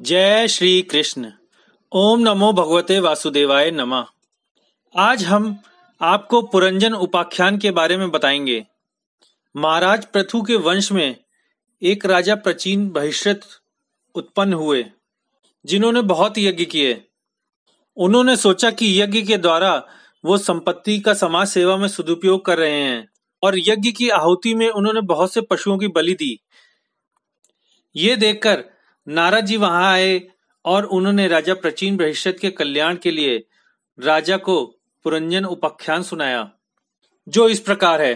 जय श्री कृष्ण। ओम नमो भगवते वासुदेवाय नमः। आज हम आपको पुरंजन उपाख्यान के बारे में बताएंगे। महाराज पृथु के वंश में एक राजा प्राचीन बहिष्कृत उत्पन्न हुए, जिन्होंने बहुत यज्ञ किए। उन्होंने सोचा कि यज्ञ के द्वारा वो संपत्ति का समाज सेवा में सदुपयोग कर रहे हैं, और यज्ञ की आहुति में उन्होंने बहुत से पशुओं की बलि दी। ये देखकर नारद जी वहां आए और उन्होंने राजा प्राचीन बहिष्कृत के कल्याण के लिए राजा को पुरंजन उपाख्यान सुनाया, जो इस प्रकार है।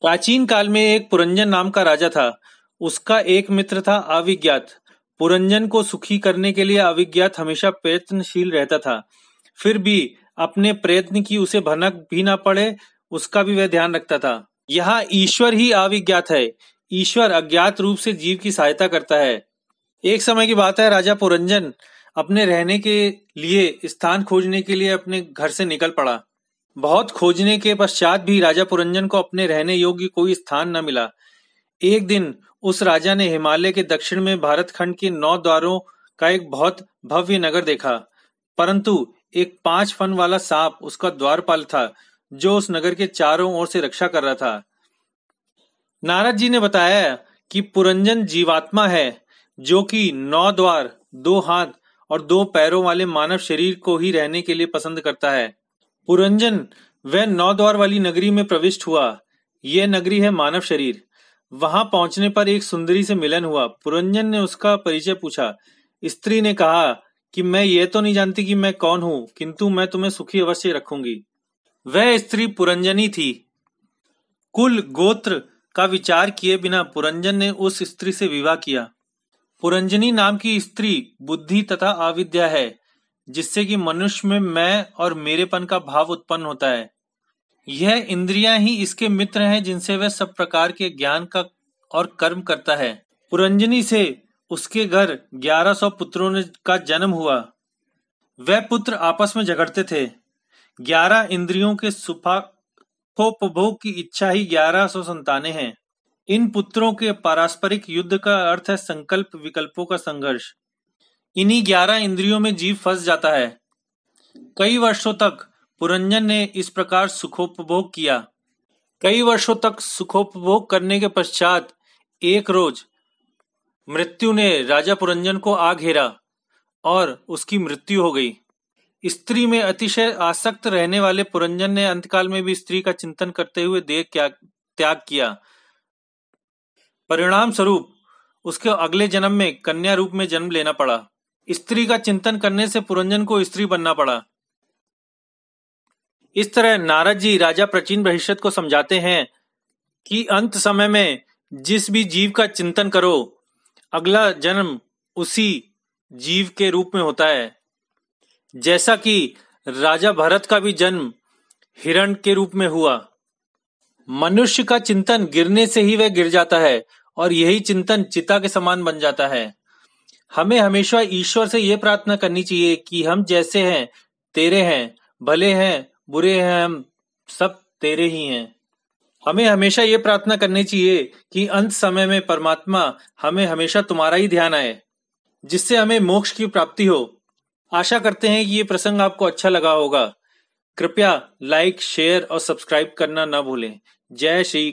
प्राचीन काल में एक पुरंजन नाम का राजा था। उसका एक मित्र था अविज्ञात। पुरंजन को सुखी करने के लिए अविज्ञात हमेशा प्रयत्नशील रहता था। फिर भी अपने प्रयत्न की उसे भनक भी ना पड़े, उसका भी वह ध्यान रखता था। यहाँ ईश्वर ही अविज्ञात है। ईश्वर अज्ञात रूप से जीव की सहायता करता है। एक समय की बात है, राजा पुरंजन अपने रहने के लिए स्थान खोजने के लिए अपने घर से निकल पड़ा। बहुत खोजने के पश्चात भी राजा पुरंजन को अपने रहने योग्य कोई स्थान न मिला। एक दिन उस राजा ने हिमालय के दक्षिण में भारत खंड के 9 द्वारों का एक बहुत भव्य नगर देखा, परंतु एक 5 फन वाला सांप उसका द्वारपाल था, जो उस नगर के चारों ओर से रक्षा कर रहा था। नारद जी ने बताया कि पुरंजन जीवात्मा है, जो कि 9 द्वार, 2 हाथ और 2 पैरों वाले मानव शरीर को ही रहने के लिए पसंद करता है। पुरंजन वह 9 द्वार वाली नगरी में प्रविष्ट हुआ। यह नगरी है मानव शरीर। वहां पहुंचने पर एक सुंदरी से मिलन हुआ। पुरंजन ने उसका परिचय पूछा। स्त्री ने कहा कि मैं ये तो नहीं जानती कि मैं कौन हूँ, किंतु मैं तुम्हें सुखी अवश्य रखूंगी। वह स्त्री पुरंजनी थी। कुल गोत्र का विचार किए बिना पुरंजन ने उस स्त्री से विवाह किया। पुरंजनी नाम की स्त्री बुद्धि तथा अविद्या है, जिससे कि मनुष्य में मैं और मेरेपन का भाव उत्पन्न होता है। यह इंद्रियां ही इसके मित्र हैं, जिनसे वह सब प्रकार के ज्ञान का और कर्म करता है। पुरंजनी से उसके घर 1100 पुत्रों का जन्म हुआ। वह पुत्र आपस में झगड़ते थे। 11 इंद्रियों के सुखोपभोग की इच्छा ही 1100 संतानें हैं। इन पुत्रों के पारस्परिक युद्ध का अर्थ है संकल्प विकल्पों का संघर्ष। इन्हीं 11 इंद्रियों में जीव फंस जाता है। कई वर्षों तक पुरंजन ने इस प्रकार सुखोपभोग किया। कई वर्षों तक सुखोपभोग करने के पश्चात एक रोज मृत्यु ने राजा पुरंजन को आ घेरा और उसकी मृत्यु हो गई। स्त्री में अतिशय आसक्त रहने वाले पुरंजन ने अंतकाल में भी स्त्री का चिंतन करते हुए देह त्याग किया। परिणाम स्वरूप उसके अगले जन्म में कन्या रूप में जन्म लेना पड़ा। स्त्री का चिंतन करने से पुरंजन को स्त्री बनना पड़ा। इस तरह नारद जी राजा प्राचीन बहिष्कृत को समझाते हैं कि अंत समय में जिस भी जीव का चिंतन करो, अगला जन्म उसी जीव के रूप में होता है। जैसा कि राजा भरत का भी जन्म हिरण के रूप में हुआ। मनुष्य का चिंतन गिरने से ही वह गिर जाता है, और यही चिंतन चिता के समान बन जाता है। हमें हमेशा ईश्वर से यह प्रार्थना करनी चाहिए कि हम जैसे हैं तेरे हैं, भले हैं बुरे हैं, हम सब तेरे ही हैं। हमें हमेशा ये प्रार्थना करनी चाहिए कि अंत समय में परमात्मा हमें हमेशा तुम्हारा ही ध्यान आए, जिससे हमें मोक्ष की प्राप्ति हो। आशा करते हैं कि ये प्रसंग आपको अच्छा लगा होगा। कृपया लाइक, शेयर और सब्सक्राइब करना न भूलें। जय श्री